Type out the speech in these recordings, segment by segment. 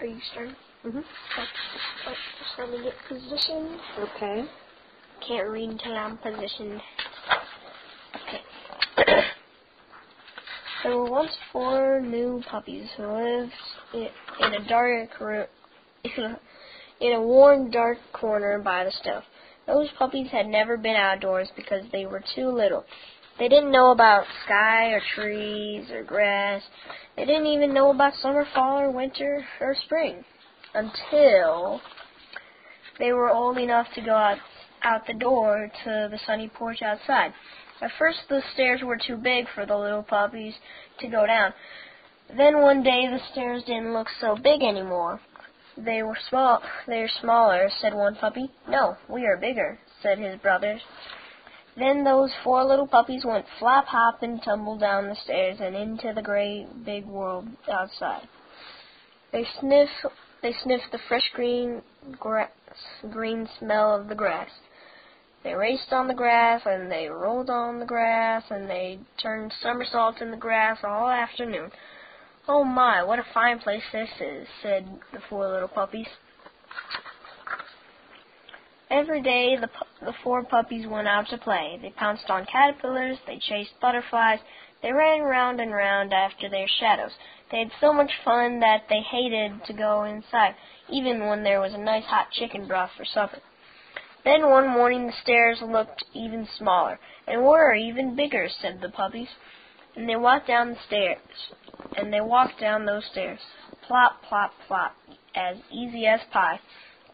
Are you starting? Mm-hmm. Just let me get positioned. Okay. Can't read until I'm positioned. Okay. There were once 4 new puppies who lived in a dark room, in a warm, dark corner by the stove. Those puppies had never been outdoors because they were too little. They didn't know about sky or trees or grass. They didn't even know about summer, fall, or winter, or spring. Until they were old enough to go out the door to the sunny porch outside. At first, the stairs were too big for the little puppies to go down. Then one day, the stairs didn't look so big anymore. They were small. They're smaller, said one puppy. No, we are bigger, said his brothers. Then those 4 little puppies went flap, hop, and tumble down the stairs and into the great big world outside. They sniffed the fresh green smell of the grass. They raced on the grass, and they rolled on the grass, and they turned somersaults in the grass all afternoon. Oh my, what a fine place this is, said the 4 little puppies. Every day the 4 puppies went out to play. They pounced on caterpillars, they chased butterflies, they ran round and round after their shadows. They had so much fun that they hated to go inside, even when there was a nice hot chicken broth for supper. Then one morning the stairs looked even smaller, and were even bigger, said the puppies. And they walked down the stairs, and they walked down those stairs, plop, plop, plop, as easy as pie.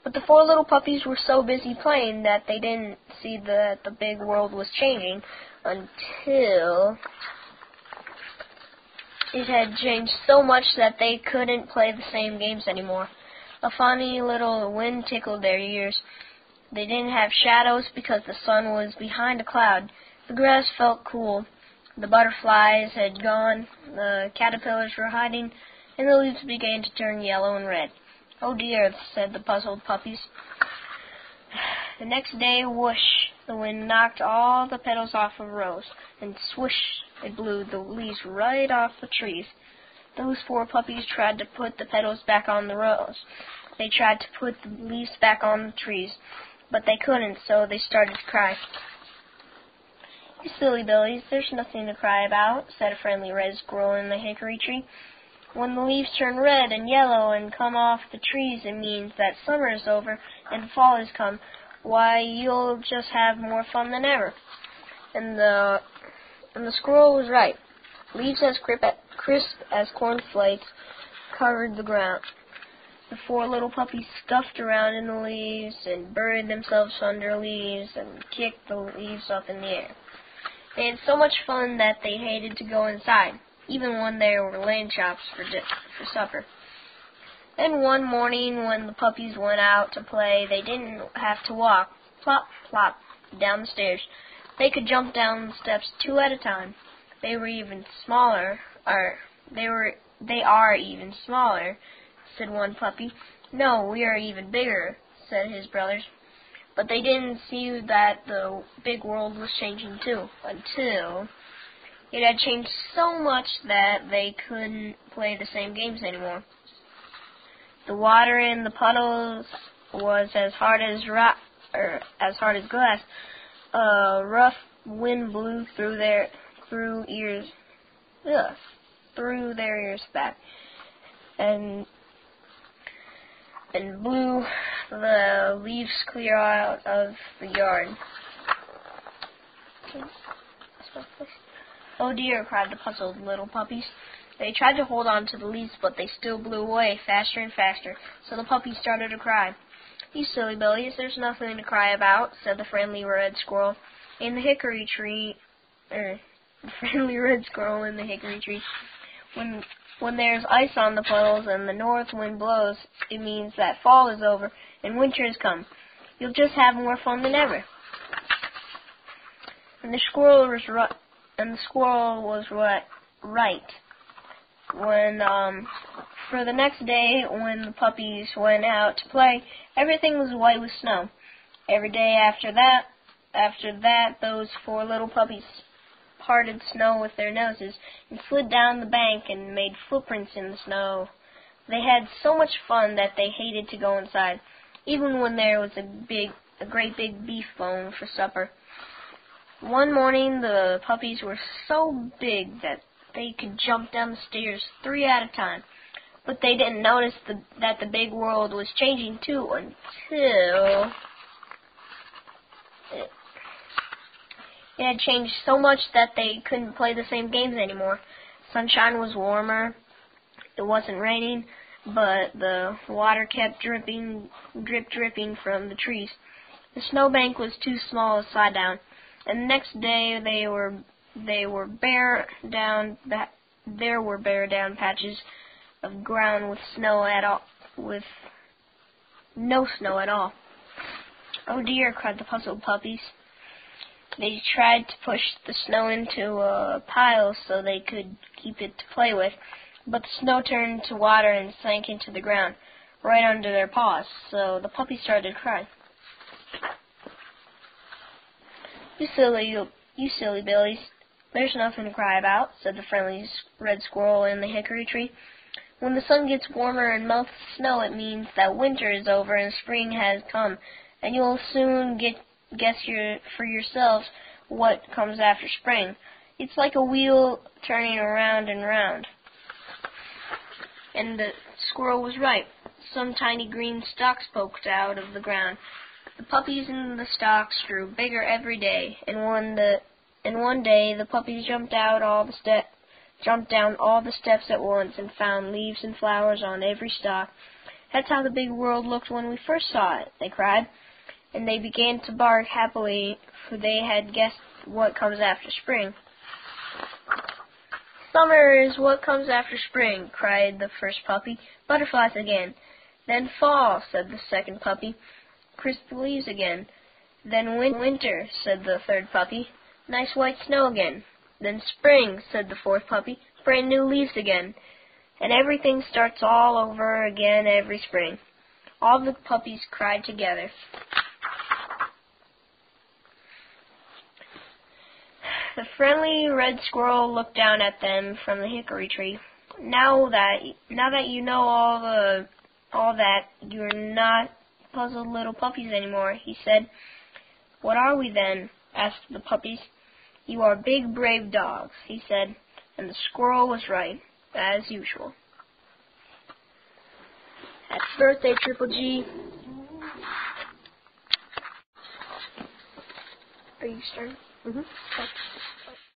But the 4 little puppies were so busy playing that they didn't see that the big world was changing until it had changed so much that they couldn't play the same games anymore. A funny little wind tickled their ears. They didn't have shadows because the sun was behind a cloud. The grass felt cool. The butterflies had gone. The caterpillars were hiding, and the leaves began to turn yellow and red. Oh dear, said the puzzled puppies. The next day, whoosh, the wind knocked all the petals off of a rose, and swoosh, it blew the leaves right off the trees. Those 4 puppies tried to put the petals back on the rose. They tried to put the leaves back on the trees, but they couldn't, so they started to cry. You silly billies, there's nothing to cry about, said a friendly red squirrel in the hickory tree. When the leaves turn red and yellow and come off the trees, it means that summer is over and fall has come. Why, you'll just have more fun than ever. And the squirrel was right. Leaves as crisp as cornflakes covered the ground. The 4 little puppies stuffed around in the leaves and buried themselves under leaves and kicked the leaves up in the air. They had so much fun that they hated to go inside, even when there were lamb chops for supper. Then one morning when the puppies went out to play, they didn't have to walk, plop, plop, down the stairs. They could jump down the steps 2 at a time. They are even smaller, said one puppy. No, we are even bigger, said his brothers. But they didn't see that the big world was changing too, until it had changed so much that they couldn't play the same games anymore. The water in the puddles was as hard as glass. A rough wind blew through their ears back, and blew the leaves clear out of the yard. Oh dear, cried the puzzled little puppies. They tried to hold on to the leaves, but they still blew away faster and faster, so the puppies started to cry. You silly billies, there's nothing to cry about, said the friendly red squirrel in the hickory tree. The friendly red squirrel in the hickory tree. When there's ice on the puddles and the north wind blows, it means that fall is over and winter has come. You'll just have more fun than ever. And the squirrel was right. When for the next day, when the puppies went out to play, everything was white with snow. Every day after that, those 4 little puppies parted snow with their noses and slid down the bank and made footprints in the snow They had so much fun that they hated to go inside, even when there was a great big beef bone for supper. One morning, the puppies were so big that they could jump down the stairs 3 at a time. But they didn't notice that the big world was changing too until it had changed so much that they couldn't play the same games anymore. Sunshine was warmer. It wasn't raining, but the water kept dripping from the trees. The snowbank was too small to slide down, and the next day there were bare down patches of ground with no snow at all. "Oh dear," cried the puzzled puppies. They tried to push the snow into a pile so they could keep it to play with, but the snow turned to water and sank into the ground, right under their paws, so the puppies started to cry. You silly billies, there's nothing to cry about," said the friendly red squirrel in the hickory tree. "When the sun gets warmer and melts the snow, it means that winter is over and spring has come, and you'll soon guess for yourselves what comes after spring. It's like a wheel turning round and round." And the squirrel was right. Some tiny green stalks poked out of the ground. The puppies in the stalks grew bigger every day, and one day the puppies jumped down all the steps at once and found leaves and flowers on every stalk. "That's how the big world looked when we first saw it," they cried. And they began to bark happily, for they had guessed what comes after spring. "Summer is what comes after spring," cried the first puppy. "Butterflies again." "Then fall," said the second puppy. "Crisp leaves again." "Then winter," said the third puppy. "Nice white snow again." "Then spring," said the fourth puppy. "Brand new leaves again." And everything starts all over again every spring. All the puppies cried together. The friendly red squirrel looked down at them from the hickory tree. Now that you know all that, you're not puzzled little puppies anymore," he said. "What are we then?" asked the puppies. "You are big, brave dogs," he said, and the squirrel was right, as usual. Happy birthday, Triple G. Are you starting? Mm-hmm. Okay.